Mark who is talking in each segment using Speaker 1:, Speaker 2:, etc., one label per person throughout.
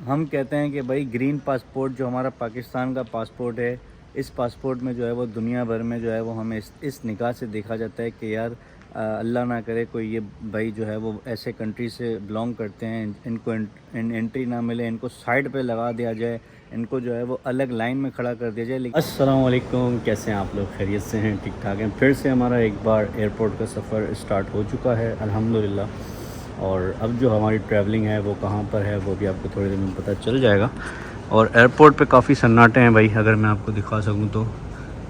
Speaker 1: हम कहते हैं कि भाई ग्रीन पासपोर्ट जो हमारा पाकिस्तान का पासपोर्ट है, इस पासपोर्ट में जो है वो दुनिया भर में जो है वो हमें इस निगाह से देखा जाता है कि यार अल्लाह ना करे कोई ये भाई जो है वो ऐसे कंट्री से बिलोंग करते हैं, इनको एंट्री ना मिले, इनको साइड पे लगा दिया जाए, इनको जो है वो अलग लाइन में खड़ा कर दिया जाए। लेकिन
Speaker 2: अस्सलाम वालेकुम, कैसे हैं आप लोग? खैरियत से हैं? ठीक ठाक हैं? फिर से हमारा एक बार एयरपोर्ट का सफ़र स्टार्ट हो चुका है अल्हम्दुलिल्लाह। और अब जो हमारी ट्रैवलिंग है वो कहाँ पर है वो भी आपको थोड़ी देर में पता चल जाएगा। और एयरपोर्ट पे काफ़ी सन्नाटे हैं भाई, अगर मैं आपको दिखा सकूँ तो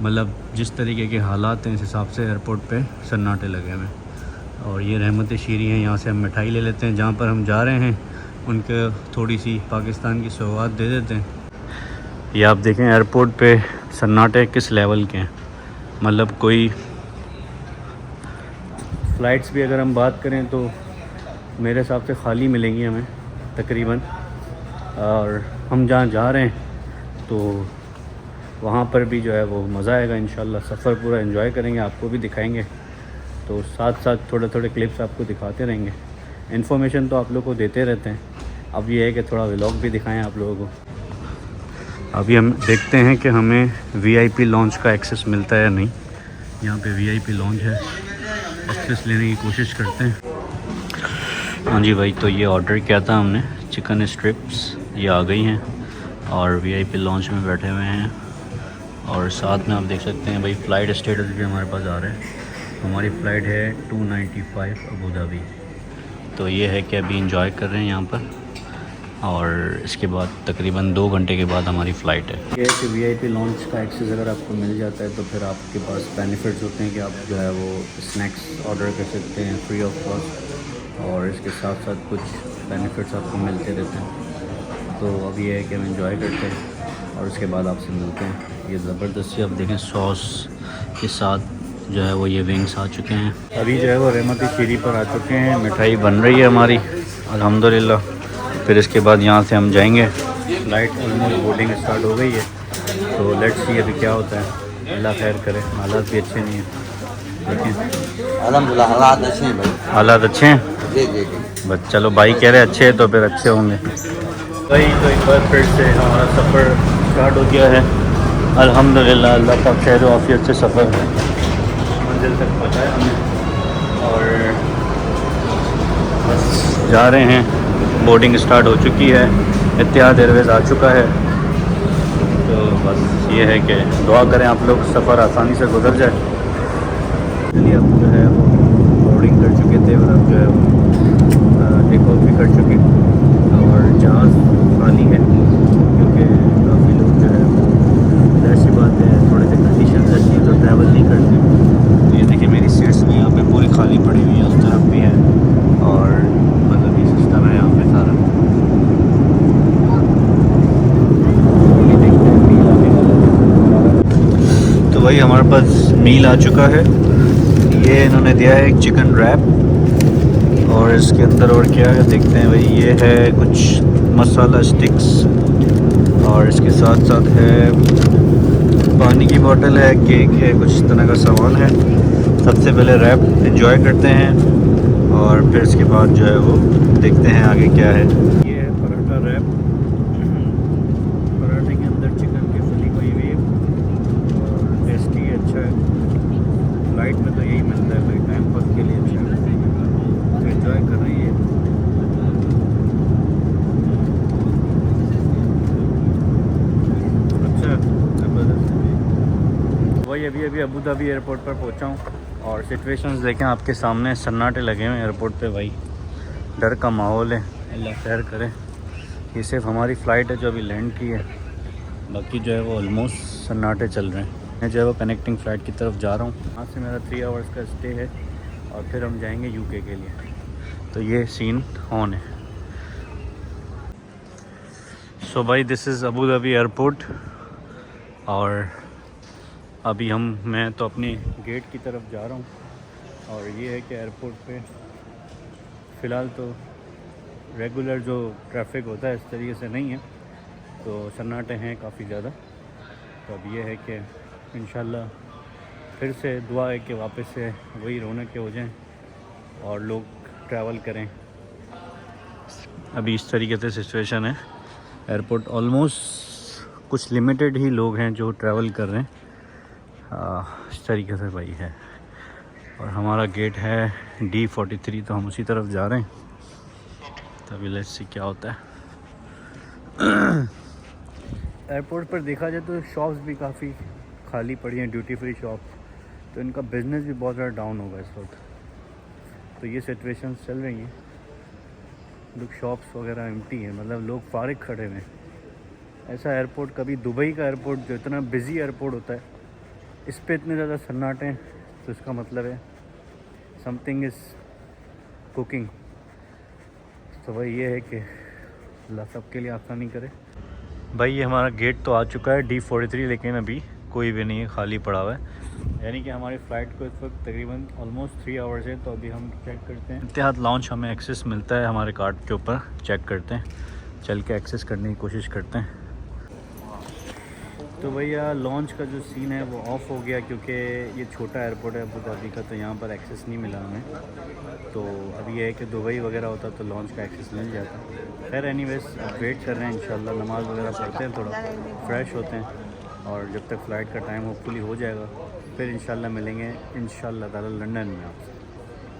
Speaker 2: मतलब जिस तरीके के हालात हैं इस हिसाब से एयरपोर्ट पे सन्नाटे लगे हुए हैं। और ये रहमत शीरी हैं, यहाँ से हम मिठाई ले लेते हैं, जहाँ पर हम जा रहे हैं उनके थोड़ी सी पाकिस्तान की सौगात दे देते हैं। ये आप देखें एयरपोर्ट पे सन्नाटे किस लेवल के हैं, मतलब कोई फ़्लाइट्स भी अगर हम बात करें तो मेरे हिसाब से ख़ाली मिलेंगी हमें तकरीबन। और हम जहाँ जा रहे हैं तो वहाँ पर भी जो है वो मज़ा आएगा इंशाल्लाह। सफ़र पूरा एंजॉय करेंगे, आपको भी दिखाएंगे, तो साथ साथ थोड़े थोड़े क्लिप्स आपको दिखाते रहेंगे। इन्फॉर्मेशन तो आप लोग को देते रहते हैं, अब ये है कि थोड़ा व्लॉग भी दिखाएं आप लोगों को। अभी हम देखते हैं कि हमें वीआईपी लॉन्च का एक्सेस मिलता है या नहीं। यहाँ पे वीआईपी लॉन्च है, एक्सेस लेने की कोशिश करते हैं। हाँ जी भाई, तो ये ऑर्डर किया था हमने चिकन स्ट्रिप्स, ये आ गई हैं और वीआईपी लॉन्च में बैठे हुए हैं। और साथ में आप देख सकते हैं भाई फ़्लाइट स्टेटस भी हमारे पास आ रहा है। हमारी फ़्लाइट है 295 अबू धाबी। तो ये है कि अभी इंजॉय कर रहे हैं यहाँ पर, और इसके बाद तकरीबन 2 घंटे के बाद हमारी फ़्लाइट है। ये है कि वीआईपी लॉन्च का एक्सेस अगर आपको मिल जाता है तो फिर आपके पास बेनिफिट्स होते हैं कि आप जो है वो स्नैक्स ऑर्डर कर सकते हैं फ्री ऑफ कॉस्ट, और इसके साथ साथ कुछ बेनिफिट्स आपको मिलते रहते हैं। तो अब ये है कि हम इंजॉय करते हैं और उसके बाद आपसे मिलते हैं। ये ज़बरदस्ती आप देखें सॉस के साथ जो है वो ये विंग्स आ चुके हैं। अभी जो है वो रहमती शीरी पर आ चुके हैं, मिठाई बन रही है हमारी अल्हम्दुलिल्लाह। फिर इसके बाद यहाँ से हम जाएंगे, फ़्लाइट ऑलमोस्ट बोर्डिंग स्टार्ट हो गई है, तो लेट्स सी अभी क्या होता है। अल्लाह खैर करे, हालात भी अच्छे नहीं हैं लेकिन
Speaker 3: अल्हम्दुलिल्लाह हालात अच्छे हैं भाई।
Speaker 2: हालात अच्छे हैं।
Speaker 3: जी जी जी।
Speaker 2: बस चलो, भाई कह रहे अच्छे हैं तो फिर अच्छे होंगे भाई। तो एक बार फिर से हमारा सफ़र स्टार्ट हो गया है अल्हम्दुलिल्लाह। अल्लाह का खैर आफियत से सफ़र है, मंजिल तक पहुँचाया हमें और बस जा रहे हैं। बोर्डिंग स्टार्ट हो चुकी है, इत्तेहाद एयरवेज़ आ चुका है। तो बस ये है कि दुआ करें आप लोग सफ़र आसानी से गुजर जाए। चलिए अब जो है वो बोर्डिंग कर चुके थे और अब जो है वो टेक ऑफ भी कर चुके, और जहाज़ खाली है क्योंकि काफ़ी लोग जो है ऐसी बात है थोड़े से कंडीशन ऐसी है तो ट्रैवल नहीं करते। तो ये देखिए मेरी सीट्स भी यहाँ पे पूरी खाली पड़ी हुई है, उस तरफ भी है, और मतलब ये सिस्टम है यहाँ पे सारा। ये देखते हैं मील आने वाला है। तो भाई हमारे पास मील आ चुका है। ये इन्होंने दिया है एक चिकन रैप, और इसके अंदर और क्या है देखते हैं भाई। ये है कुछ मसाला स्टिक्स, और इसके साथ साथ है पानी की बोतल है, केक है, कुछ तरह का सामान है। सबसे पहले रैप एंजॉय करते हैं और फिर इसके बाद जो है वो देखते हैं आगे क्या है। ये है पराठा रैप, पराठे के अंदर चिकन की फली हुई हुई है और टेस्टी है, अच्छा है। फ्लाइट में तो यही मिलता है भाई, टाइम पास के लिए अच्छा है, तो एंजॉय कर रही है। अच्छा ज़बरदस्त। वही अभी अबू धाबी एयरपोर्ट पर पहुंचा हूँ और सिचुएशंस देखें आपके सामने, सन्नाटे लगे हुए हैं एयरपोर्ट पे भाई, डर का माहौल है। अल्लाह खैर करे। ये सिर्फ हमारी फ़्लाइट है जो अभी लैंड की है, बाकी जो है वो ऑलमोस्ट सन्नाटे चल रहे हैं। मैं जो है वो कनेक्टिंग फ़्लाइट की तरफ जा रहा हूँ, वहाँ से मेरा 3 आवर्स का स्टे है और फिर हम जाएंगे यूके के लिए। तो ये सीन ऑन है। सो भाई this is Abu Dhabi airport, और अभी मैं तो अपने गेट की तरफ जा रहा हूँ। और ये है कि एयरपोर्ट पे फ़िलहाल तो रेगुलर जो ट्रैफिक होता है इस तरीके से नहीं है, तो सन्नाटे हैं काफ़ी ज़्यादा। तो अब ये है कि इंशाल्लाह फिर से दुआ है कि वापस से वही रौनक के हो जाएं और लोग ट्रैवल करें। अभी इस तरीके से सिचुएशन है
Speaker 1: एयरपोर्ट ऑलमोस्ट कुछ लिमिटेड ही लोग हैं जो ट्रैवल कर रहे हैं इस तरीके से भाई है। और हमारा गेट है D43, तो हम उसी तरफ जा रहे हैं। तो अभी लेट्स सी क्या होता है। एयरपोर्ट पर देखा जाए तो शॉप्स भी काफ़ी खाली पड़ी हैं, ड्यूटी फ्री शॉप्स, तो इनका बिज़नेस भी बहुत ज़्यादा डाउन होगा इस वक्त। तो ये सिचुएशन चल रही हैं, लोग शॉप्स वगैरह एम्प्टी हैं, मतलब लोग फारिग खड़े हुए हैं। ऐसा एयरपोर्ट कभी दुबई का एयरपोर्ट जो इतना बिज़ी एयरपोर्ट होता है, इस पे इतने ज़्यादा सन्नाटे हैं, तो इसका मतलब है समथिंग इज़ कुकिंग। तो भाई ये है कि अल्लाह सबके लिए आसानी करे। भाई ये हमारा गेट तो आ चुका है D43, लेकिन अभी कोई भी नहीं है, खाली पड़ा हुआ है। यानी कि हमारी फ़्लाइट को इस वक्त तकरीबन ऑलमोस्ट 3 आवर्स है। तो अभी हम चेक करते हैं, इत्तेहाद लॉन्च हमें एक्सेस मिलता है हमारे कार्ड के ऊपर, चेक करते हैं, चल के एक्सेस करने की कोशिश करते हैं। तो भैया लॉन्च का जो सीन है वो ऑफ़ हो गया, क्योंकि ये छोटा एयरपोर्ट है अबू धाबी का, तो यहाँ पर एक्सेस नहीं मिला हमें। तो अभी ये है कि दुबई वगैरह होता तो लॉन्च का एक्सेस मिल जाता। खैर एनीवेज अब वेट कर रहे हैं, इंशाल्लाह नमाज़ वगैरह पढ़ते हैं, थोड़ा फ्रेश होते हैं, और जब तक फ़्लाइट का टाइम होपफुली हो जाएगा फिर इंशाल्लाह मिलेंगे इंशाल्लाह ताला लंदन में आपसे।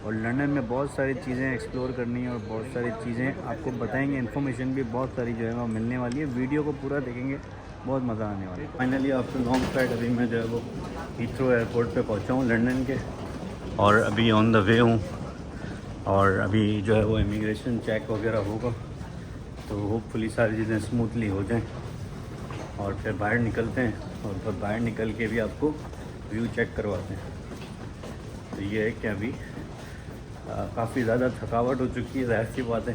Speaker 1: और लंदन में बहुत सारी चीज़ें एक्सप्लोर करनी है और बहुत सारी चीज़ें आपको बताएंगे, इन्फॉर्मेशन भी बहुत सारी जो है वो मिलने वाली है। वीडियो को पूरा देखेंगे, बहुत मज़ा आने वाला है। फाइनली आफ्टर लॉन्ग फ्लाइट अभी मैं जो है वो हीथ्रो एयरपोर्ट पे पहुंचा हूँ लंदन के, और अभी ऑन द वे हूँ। और अभी जो है वो इमिग्रेशन चेक वगैरह होगा, तो होपफुली सारी चीज़ें स्मूथली हो जाएं, और फिर बाहर निकलते हैं, और फिर बाहर निकल के भी आपको व्यू चेक करवाते हैं। तो ये है कि अभी काफ़ी ज़्यादा थकावट हो चुकी है, ज़ाहिर सी बात है,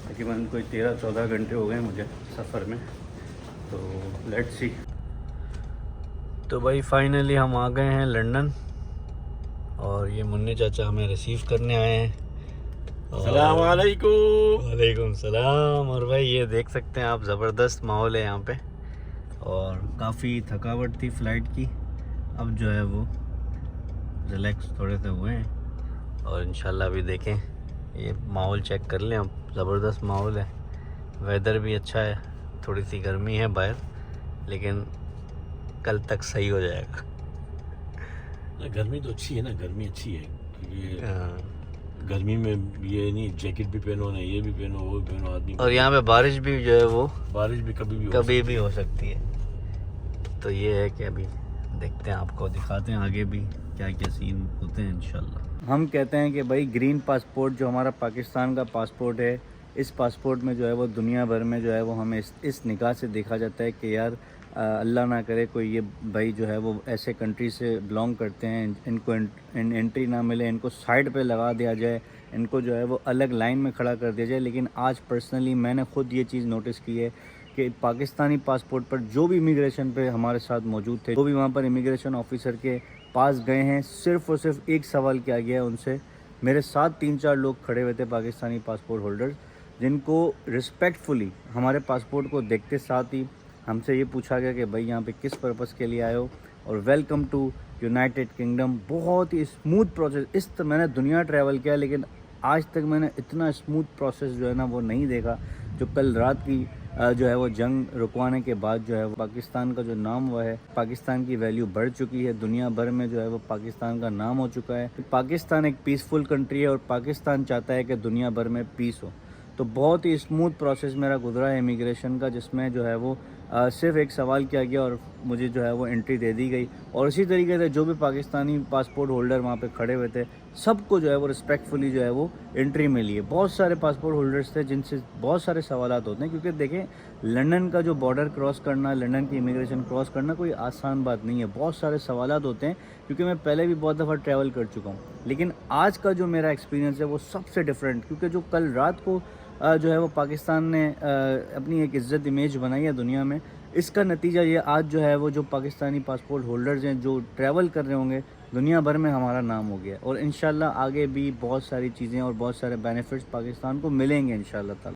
Speaker 1: तकरीबन कोई 13-14 घंटे हो गए मुझे सफ़र में। तो लेट्स सी। तो भाई फाइनली हम आ गए हैं लंदन, और ये मुन्ने चाचा हमें रिसीव करने आए हैं।
Speaker 4: अस्सलाम वालेकुम।
Speaker 1: वालेकुम सलाम। और भाई ये देख सकते हैं आप, ज़बरदस्त माहौल है यहाँ पे, और काफ़ी थकावट थी फ़्लाइट की, अब जो है वो रिलैक्स थोड़े से हुए हैं। और इंशाल्लाह अभी देखें, ये माहौल चेक कर लें अब, ज़बरदस्त माहौल है, वेदर भी अच्छा है, थोड़ी सी गर्मी है बाहर, लेकिन कल तक सही हो जाएगा।
Speaker 4: गर्मी तो अच्छी है ना, गर्मी अच्छी है, क्योंकि गर्मी में ये नहीं जैकेट भी पहनो ना, ये भी पहनो, वो भी पहनो आदमी।
Speaker 1: और यहाँ पे बारिश भी जो है वो
Speaker 4: बारिश भी कभी भी
Speaker 1: हो सकती है। तो ये है कि अभी देखते हैं, आपको दिखाते हैं आगे भी क्या क्या सीन होते हैं इंशाल्लाह। हम कहते हैं कि भाई ग्रीन पासपोर्ट जो हमारा पाकिस्तान का पासपोर्ट है, इस पासपोर्ट में जो है वो दुनिया भर में जो है वो हमें इस निगाह से देखा जाता है कि यार अल्लाह ना करे कोई ये भाई जो है वो ऐसे कंट्री से बिलोंग करते हैं, इनको एंट्री ना मिले, इनको साइड पे लगा दिया जाए, इनको जो है वो अलग लाइन में खड़ा कर दिया जाए। लेकिन आज पर्सनली मैंने ख़ुद ये चीज़ नोटिस की है कि पाकिस्तानी पासपोर्ट पर जो भी इमिग्रेशन पे हमारे साथ मौजूद थे, जो भी वहाँ पर इमिग्रेशन ऑफिसर के पास गए हैं, सिर्फ़ और सिर्फ एक सवाल किया गया है उनसे। मेरे साथ 3-4 लोग खड़े हुए थे पाकिस्तानी पासपोर्ट होल्डर्स, जिनको रिस्पेक्टफुली हमारे पासपोर्ट को देखते साथ ही हमसे ये पूछा गया कि भाई यहाँ पे किस पर्पज़ के लिए आए हो, और वेलकम टू यूनाइटेड किंगडम। बहुत ही स्मूथ प्रोसेस, मैंने दुनिया ट्रैवल किया, लेकिन आज तक मैंने इतना स्मूथ प्रोसेस जो है ना वो नहीं देखा, जो कल रात की जो है वो जंग रुकवाने के बाद जो है वो पाकिस्तान का जो नाम हुआ है, पाकिस्तान की वैल्यू बढ़ चुकी है, दुनिया भर में जो है वो पाकिस्तान का नाम हो चुका है। पाकिस्तान एक पीसफुल कंट्री है, और पाकिस्तान चाहता है कि दुनिया भर में पीस हो। तो बहुत ही स्मूथ प्रोसेस मेरा गुजरा है इमिग्रेशन का, जिसमें जो है वो सिर्फ एक सवाल किया गया और मुझे जो है वो एंट्री दे दी गई। और इसी तरीके से जो भी पाकिस्तानी पासपोर्ट होल्डर वहाँ पे खड़े हुए थे, सबको जो है वो रिस्पेक्टफुली जो है वो एंट्री मिली है। बहुत सारे पासपोर्ट होल्डर्स थे जिनसे बहुत सारे सवालात होते हैं, क्योंकि देखें लंदन का जो बॉर्डर क्रॉस करना, लंदन की इमिग्रेशन क्रॉस करना कोई आसान बात नहीं है, बहुत सारे सवालात होते हैं, क्योंकि मैं पहले भी बहुत दफ़ा ट्रैवल कर चुका हूँ। लेकिन आज का जो मेरा एक्सपीरियंस है वो सबसे डिफरेंट, क्योंकि जो कल रात को जो है वो पाकिस्तान ने अपनी एक इज़्ज़त इमेज बनाई है दुनिया में, इसका नतीजा ये आज जो है वो जो पाकिस्तानी पासपोर्ट होल्डर्स हैं जो ट्रैवल कर रहे होंगे, दुनिया भर में हमारा नाम हो गया। और इंशाल्लाह आगे भी बहुत सारी चीज़ें और बहुत सारे बेनिफिट्स पाकिस्तान को मिलेंगे इंशाल्लाह ताला।